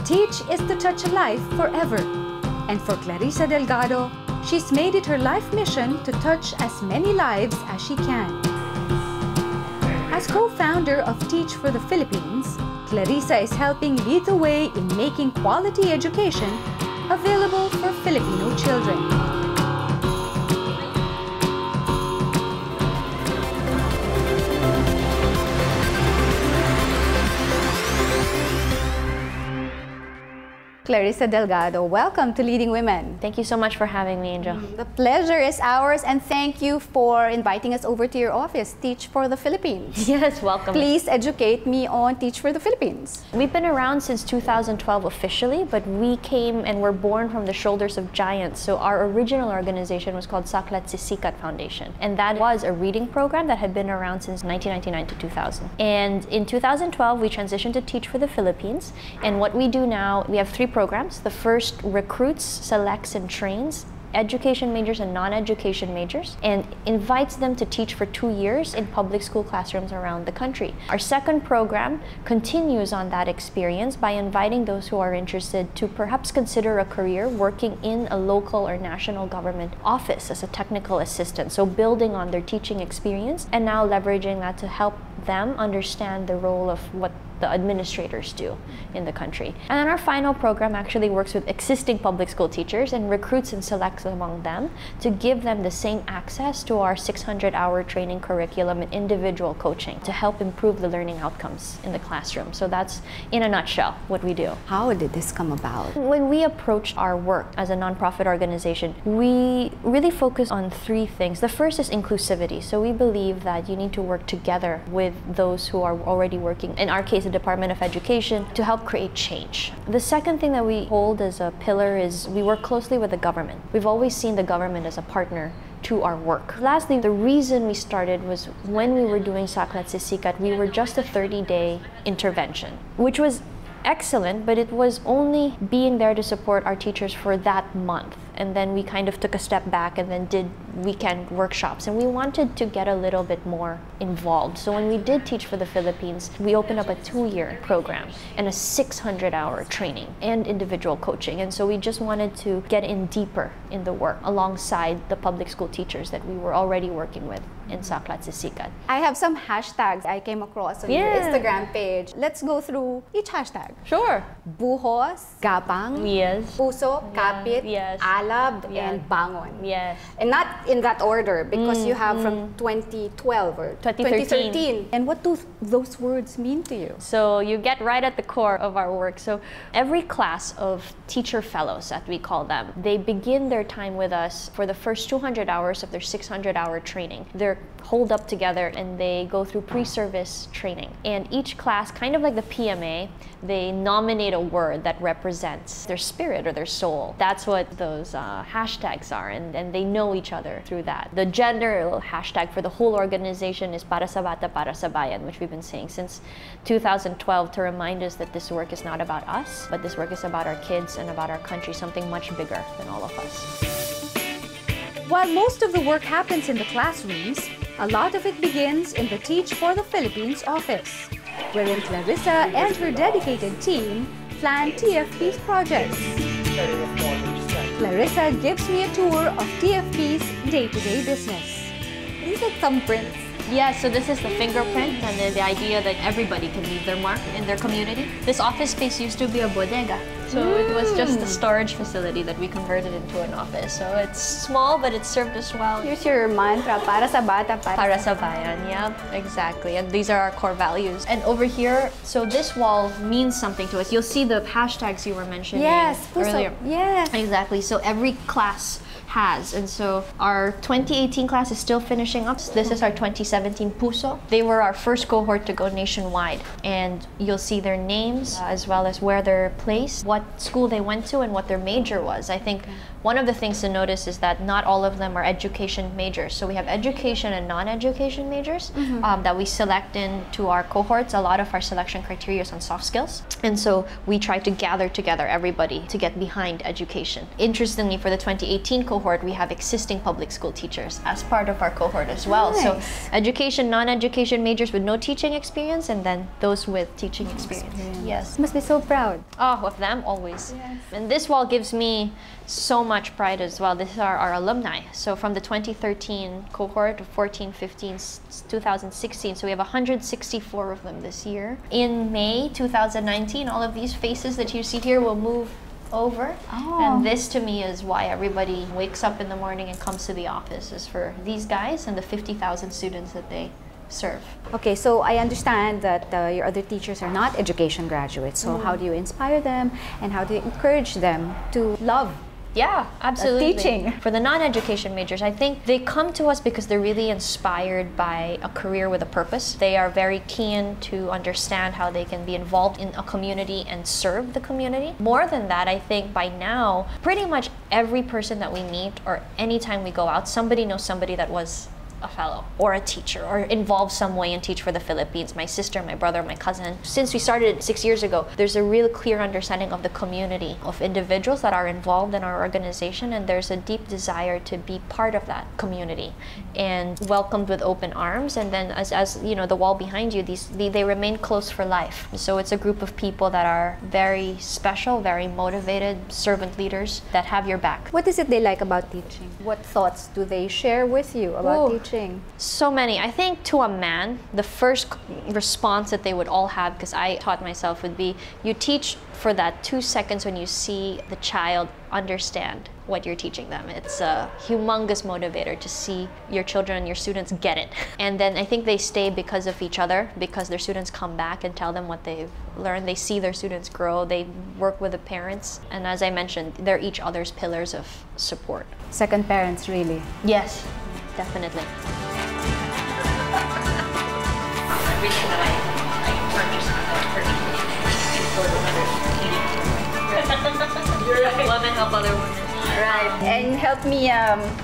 teach is to touch a life forever. And for Clarissa Delgado, she's made it her life mission to touch as many lives as she can. As co-founder of Teach for the Philippines, Clarissa is helping lead the way in making quality education available for Filipino children. Clarissa Delgado, welcome to Leading Women. Thank you so much for having me, Angel. The pleasure is ours, and thank you for inviting us over to your office, Teach for the Philippines. Yes, welcome. Please educate me on Teach for the Philippines. We've been around since 2012 officially, but we came and were born from the shoulders of giants. So our original organization was called Saklat Sisikat Foundation, and that was a reading program that had been around since 1999 to 2000. And in 2012, we transitioned to Teach for the Philippines, and what we do now, we have three programs. The first recruits, selects, and trains education majors and non-education majors and invites them to teach for 2 years in public school classrooms around the country. Our second program continues on that experience by inviting those who are interested to perhaps consider a career working in a local or national government office as a technical assistant. So building on their teaching experience and now leveraging that to help them understand the role of what the administrators do in the country. And then our final program actually works with existing public school teachers and recruits and selects among them to give them the same access to our 600-hour training curriculum and individual coaching to help improve the learning outcomes in the classroom. So that's, in a nutshell, what we do. How did this come about? When we approached our work as a nonprofit organization, we really focus on three things. The first is inclusivity. So we believe that you need to work together with those who are already working, in our case, the Department of Education, to help create change. The second thing that we hold as a pillar is we work closely with the government. We've always seen the government as a partner to our work. Lastly, the reason we started was when we were doing Saklat Sisikat, we were just a 30-day intervention, which was excellent, but it was only being there to support our teachers for that month. And then we kind of took a step back and then did weekend workshops. And we wanted to get a little bit more involved. So when we did Teach for the Philippines, we opened up a 2-year program and a 600-hour training and individual coaching. And so we just wanted to get in deeper in the work alongside the public school teachers that we were already working with in Saklat Sisikat. I have some hashtags I came across on your Instagram page. Let's go through each hashtag. Sure. Buhos, gapang, Yes. puso, kapit, Yes. alab, Yes. and bangon. Yes. And not in that order, because you have from 2012 or 2013. And what do those words mean to you? So you get right at the core of our work. So every class of teacher fellows, as we call them, they begin their time with us for the first 200 hours of their 600-hour training. They're holed up together and they go through pre-service training. And each class, kind of like the PMA, they nominate a word that represents their spirit or their soul. That's what those hashtags are, and they know each other through that. The general hashtag for the whole organization is Para sa Bata, Para sa Bayan, which we've been saying since 2012 to remind us that this work is not about us, but this work is about our kids and about our country, something much bigger than all of us. While most of the work happens in the classrooms, a lot of it begins in the Teach for the Philippines office, wherein Clarissa and her dedicated team plan TFP's projects. Clarissa gives me a tour of TFP's day-to-day business. These are thumbprints. Yeah, so this is the fingerprint and the idea that everybody can leave their mark in their community. This office space used to be a bodega. So it was just a storage facility that we converted into an office. So it's small, but it served us well. Here's your mantra, para sa bata, Para sa bayan, yeah, exactly. And these are our core values. And over here, so this wall means something to us. You'll see the hashtags you were mentioning earlier. Yes. Exactly. So every class has. And so our 2018 class is still finishing up. This is our 2017 Puso. They were our first cohort to go nationwide. And you'll see their names as well as where they're placed, what school they went to, and what their major was. I think one of the things to notice is that not all of them are education majors. So we have education and non-education majors that we select into our cohorts. A lot of our selection criteria is on soft skills. And so we try to gather together everybody to get behind education. Interestingly, for the 2018 cohort, cohort, we have existing public school teachers as part of our cohort as well. Nice. So education, non-education majors with no teaching experience, and then those with teaching experience. Yes. Must be so proud. Oh, of them, always. Yes. And this wall gives me so much pride as well. These are our alumni. So from the 2013 cohort, 14, 15, 2016, so we have 164 of them this year. In May 2019, all of these faces that you see here will move over. Oh. And this to me is why everybody wakes up in the morning and comes to the office, is for these guys and the 50,000 students that they serve. Okay, so I understand that your other teachers are not education graduates. So how do you inspire them and how do you encourage them to love Yeah, absolutely. teaching? For the non-education majors, I think they come to us because they're really inspired by a career with a purpose. They are very keen to understand how they can be involved in a community and serve the community. More than that, I think by now, pretty much every person that we meet or anytime we go out, somebody knows somebody that was a fellow or a teacher or involved some way in Teach for the Philippines. My sister, my brother, my cousin. Since we started 6 years ago, there's a real clear understanding of the community, of individuals that are involved in our organization, and there's a deep desire to be part of that community and welcomed with open arms. And then as you know, the wall behind you, they remain close for life. So it's a group of people that are very special, very motivated, servant leaders that have your back. What is it they like about teaching? What thoughts do they share with you about teaching? So many. I think to a man, the first response that they would all have, because I taught myself, would be you teach for that 2 seconds when you see the child understand what you're teaching them. It's a humongous motivator to see your children and your students get it. And then I think they stay because of each other, because their students come back and tell them what they've learned. They see their students grow. They work with the parents. And as I mentioned, they're each other's pillars of support. Second parents, really. Yes, definitely. Everything that I purchased love and help other women. Right. And help me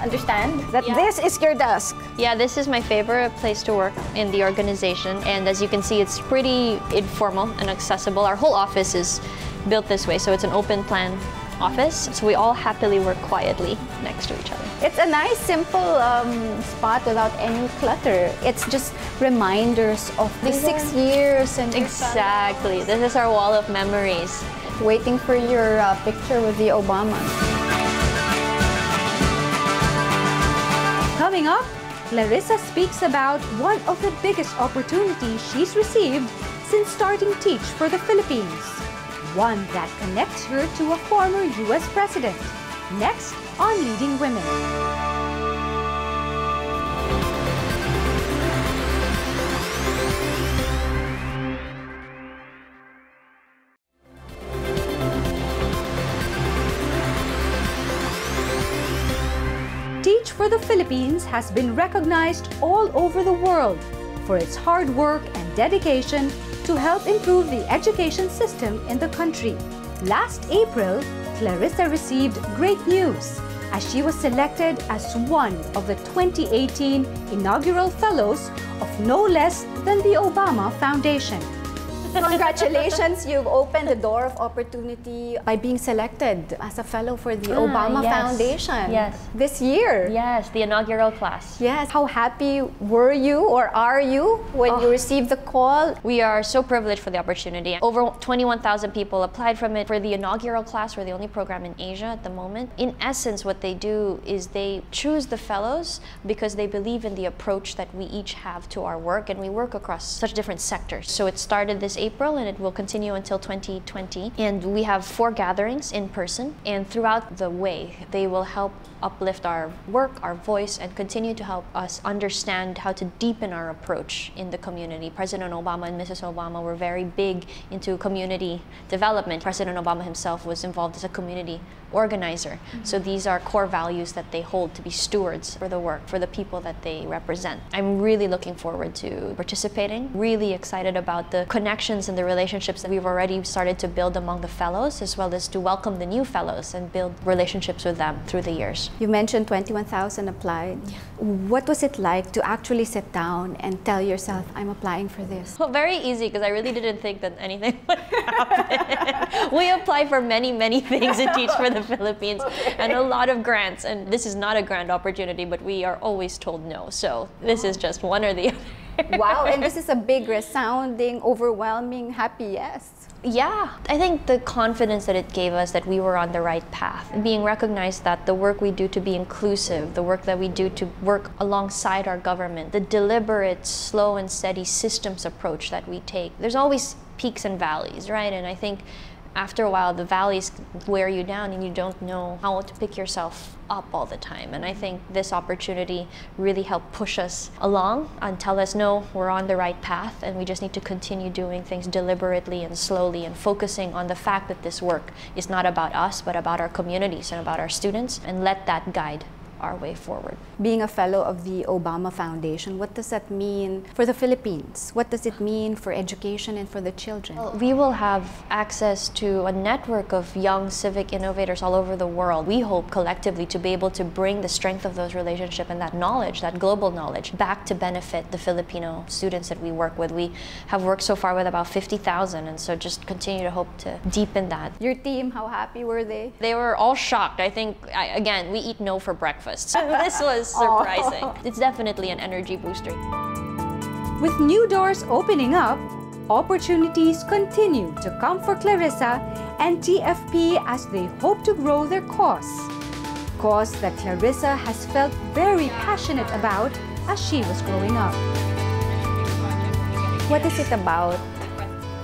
understand that this is your desk. Yeah, this is my favorite place to work in the organization. And as you can see, it's pretty informal and accessible. Our whole office is built this way, so it's an open plan office. So we all happily work quietly next to each other. It's a nice, simple spot without any clutter. It's just reminders of the 6 years and Exactly. This is our wall of memories. Waiting for your picture with the Obama. Coming up, Clarissa speaks about one of the biggest opportunities she's received since starting Teach for the Philippines. One that connects her to a former U.S. president. Next on Leading Women. Teach for the Philippines has been recognized all over the world for its hard work and dedication to help improve the education system in the country. Last April, Clarissa received great news as she was selected as one of the 2018 inaugural fellows of no less than the Obama Foundation. Congratulations, you've opened the door of opportunity by being selected as a fellow for the Obama Foundation. Yes. This year. Yes, the inaugural class. Yes. How happy were you or are you when you received the call? We are so privileged for the opportunity. Over 21,000 people applied from it for the inaugural class. We're the only program in Asia at the moment. In essence, what they do is they choose the fellows because they believe in the approach that we each have to our work, and we work across such different sectors. So it started this April and it will continue until 2020. And we have 4 gatherings in person, and throughout the way, they will help uplift our work, our voice, and continue to help us understand how to deepen our approach in the community. President Obama and Mrs. Obama were very big into community development. President Obama himself was involved as a community organizer. So these are core values that they hold to be stewards for the work, for the people that they represent. I'm really looking forward to participating, really excited about the connections and the relationships that we've already started to build among the fellows, as well as to welcome the new fellows and build relationships with them through the years. You mentioned 21,000 applied. Yeah. What was it like to actually sit down and tell yourself, I'm applying for this? Well, very easy, because I really didn't think that anything would happen. We apply for many, many things in Teach for the Philippines and a lot of grants. And this is not a grant opportunity, but we are always told no. So this is just one or the other. Wow, and this is a big, resounding, overwhelming, happy yes. Yeah, I think the confidence that it gave us that we were on the right path, being recognized that the work we do to be inclusive, the work that we do to work alongside our government, the deliberate, slow and steady systems approach that we take. There's always peaks and valleys, right? And I think after a while, the valleys wear you down and you don't know how to pick yourself up all the time. And I think this opportunity really helped push us along and tell us, no, we're on the right path and we just need to continue doing things deliberately and slowly and focusing on the fact that this work is not about us, but about our communities and about our students, and let that guide our way forward. Being a fellow of the Obama Foundation, what does that mean for the Philippines? What does it mean for education and for the children? Well, we will have access to a network of young civic innovators all over the world. We hope collectively to be able to bring the strength of those relationships and that knowledge, that global knowledge, back to benefit the Filipino students that we work with. We have worked so far with about 50,000, and so just continue to hope to deepen that. Your team, how happy were they? They were all shocked. I think, again, we eat no for breakfast. So this was surprising. It's definitely an energy booster. With new doors opening up, opportunities continue to come for Clarissa and TFP as they hope to grow their cause. Cause that Clarissa has felt very passionate about as she was growing up. What is it about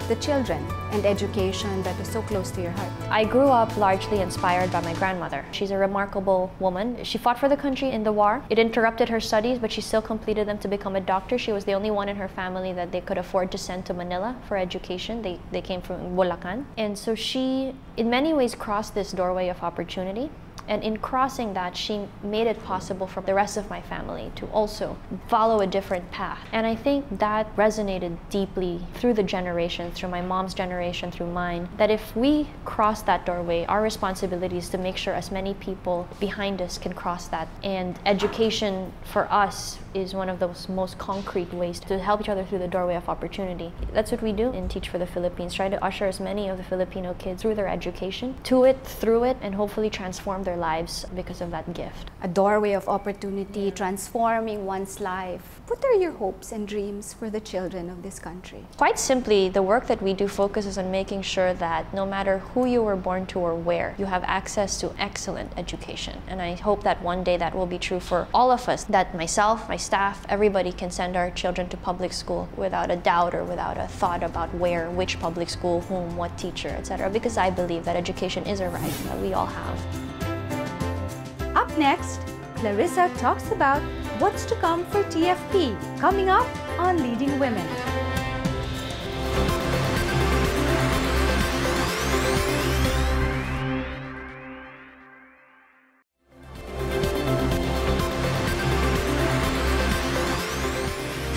the children and education that is so close to your heart? I grew up largely inspired by my grandmother. She's a remarkable woman. She fought for the country in the war. It interrupted her studies, but she still completed them to become a doctor. She was the only one in her family that they could afford to send to Manila for education. They came from Bulacan. And so she, in many ways, crossed this doorway of opportunity. And in crossing that, she made it possible for the rest of my family to also follow a different path. And I think that resonated deeply through the generations, through my mom's generation, through mine, that if we cross that doorway, our responsibility is to make sure as many people behind us can cross that. And education for us is one of those most concrete ways to help each other through the doorway of opportunity. That's what we do in Teach for the Philippines, try to usher as many of the Filipino kids through their education, to it, through it, and hopefully transform their lives because of that gift. A doorway of opportunity, transforming one's life. What are your hopes and dreams for the children of this country? Quite simply, the work that we do focuses on making sure that no matter who you were born to or where, you have access to excellent education. And I hope that one day that will be true for all of us, that myself, my staff, everybody can send our children to public school without a doubt or without a thought about where, which public school, whom, what teacher, etc. Because I believe that education is a right that we all have. Up next, Clarissa talks about what's to come for TFP, coming up on Leading Women.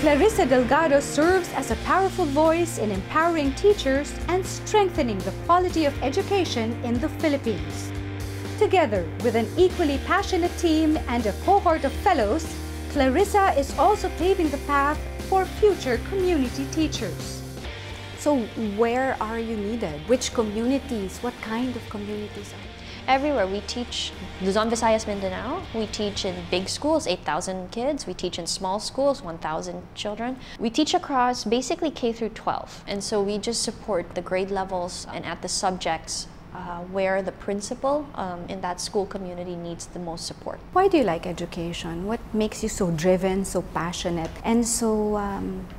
Clarissa Delgado serves as a powerful voice in empowering teachers and strengthening the quality of education in the Philippines. Together with an equally passionate team and a cohort of fellows, Clarissa is also paving the path for future community teachers. So where are you needed? Which communities? What kind of communities are you? Everywhere. We teach Luzon, Visayas, Mindanao. We teach in big schools, 8,000 kids. We teach in small schools, 1,000 children. We teach across basically K through 12. And so we just support the grade levels and at the subjects where the principal in that school community needs the most support. Why do you like education? What makes you so driven, so passionate, and so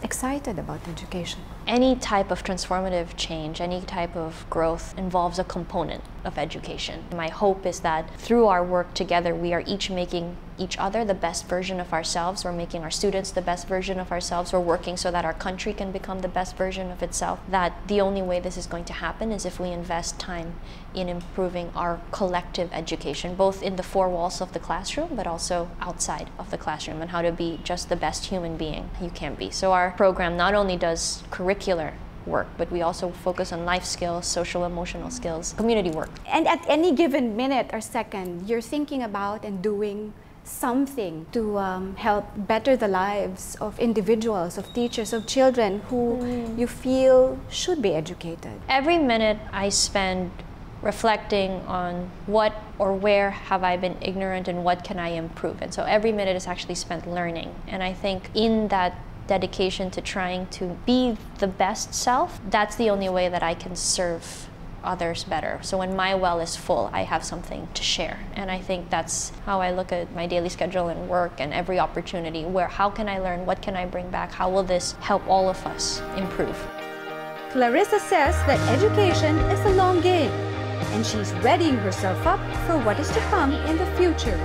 excited about education? Any type of transformative change, any type of growth involves a component of education. My hope is that through our work together, we are each making each other the best version of ourselves. We're making our students the best version of ourselves. We're working so that our country can become the best version of itself. That the only way this is going to happen is if we invest time in improving our collective education, both in the four walls of the classroom, but also outside of the classroom, and how to be just the best human being you can be. So our program not only does curricular work, but we also focus on life skills, social emotional skills, community work. And at any given minute or second, you're thinking about and doing something to help better the lives of individuals, of teachers, of children who you feel should be educated? Every minute I spend reflecting on what or where have I been ignorant and what can I improve. And so every minute is actually spent learning. And I think in that dedication to trying to be the best self, that's the only way that I can serve others better. So when my well is full, I have something to share. And I think that's how I look at my daily schedule and work and every opportunity, where how can I learn, what can I bring back, how will this help all of us improve? Clarissa says that education is a long game, and she's readying herself up for what is to come in the future.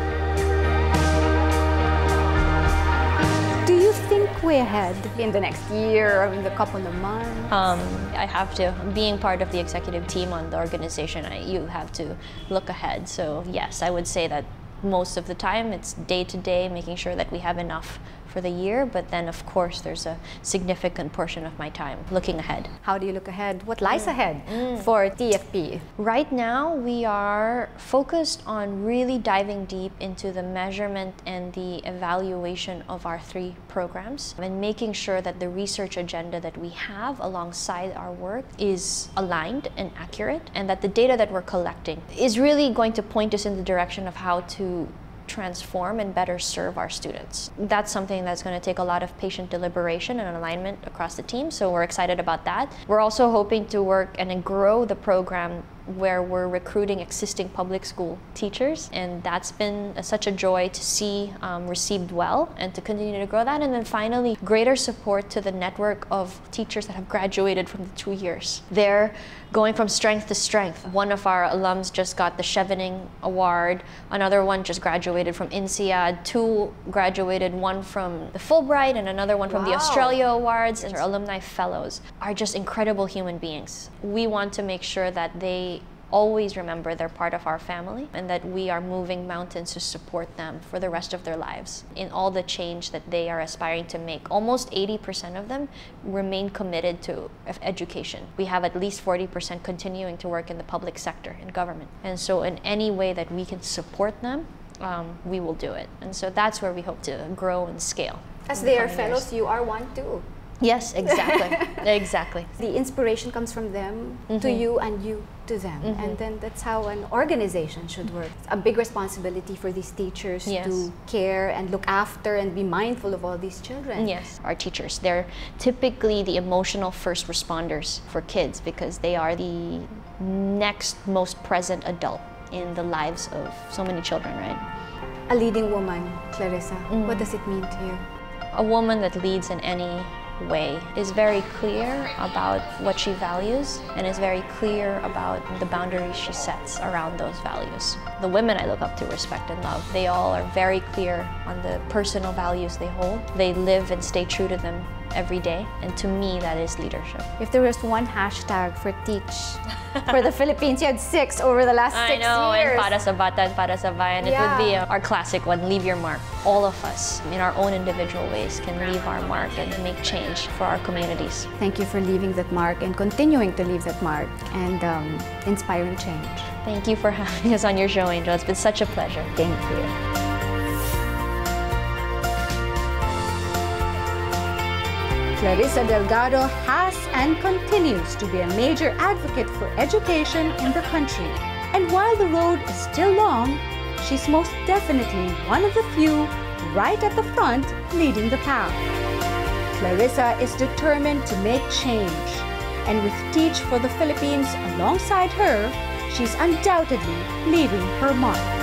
Do you think way ahead in the next year or in the couple of months? I have to. Being part of the executive team on the organization, you have to look ahead. So yes, I would say that most of the time it's day to day, making sure that we have enough for the year, but then of course there's a significant portion of my time looking ahead. How do you look ahead? What lies ahead for TFP? Right now we are focused on really diving deep into the measurement and the evaluation of our 3 programs and making sure that the research agenda that we have alongside our work is aligned and accurate, and that the data that we're collecting is really going to point us in the direction of how to transform and better serve our students. That's something that's going to take a lot of patient deliberation and alignment across the team, so we're excited about that. We're also hoping to work and grow the program where we're recruiting existing public school teachers, and that's been such a joy to see received well, and to continue to grow that. And then finally, greater support to the network of teachers that have graduated from the 2 years. They're going from strength to strength. One of our alums just got the Chevening Award, another one just graduated from INSEAD, 2 graduated, one from the Fulbright and another one from the Australia Awards. Our alumni fellows are just incredible human beings. We want to make sure that they always remember they're part of our family, and that we are moving mountains to support them for the rest of their lives in all the change that they are aspiring to make. Almost 80% of them remain committed to education. We have at least 40% continuing to work in the public sector, in government. And so in any way that we can support them, we will do it. And so that's where we hope to grow and scale. As they are fellows, you are one too. Yes, exactly. Exactly. The inspiration comes from them to you, and you to them. And then that's how an organization should work. It's a big responsibility for these teachers to care and look after and be mindful of all these children. Yes. Our teachers, they're typically the emotional first responders for kids, because they are the next most present adult in the lives of so many children, right? A leading woman, Clarissa, what does it mean to you? A woman that leads in any way is very clear about what she values, and is very clear about the boundaries she sets around those values. The women I look up to, respect and love, they all are very clear on the personal values they hold. They live and stay true to them every day, and to me that is leadership. If there was one hashtag for teach for the Philippines, you had 6 over the last 6 years. I know, and para sa bata and para sa bayan, it would be our classic one, leave your mark. All of us, in our own individual ways, can leave our mark and make change for our communities. Thank you for leaving that mark and continuing to leave that mark and inspiring change. Thank you for having us on your show, Angel. It's been such a pleasure. Thank you. Clarissa Delgado has and continues to be a major advocate for education in the country. And while the road is still long, she's most definitely one of the few right at the front leading the path. Clarissa is determined to make change. And with Teach for the Philippines alongside her, she's undoubtedly leaving her mark.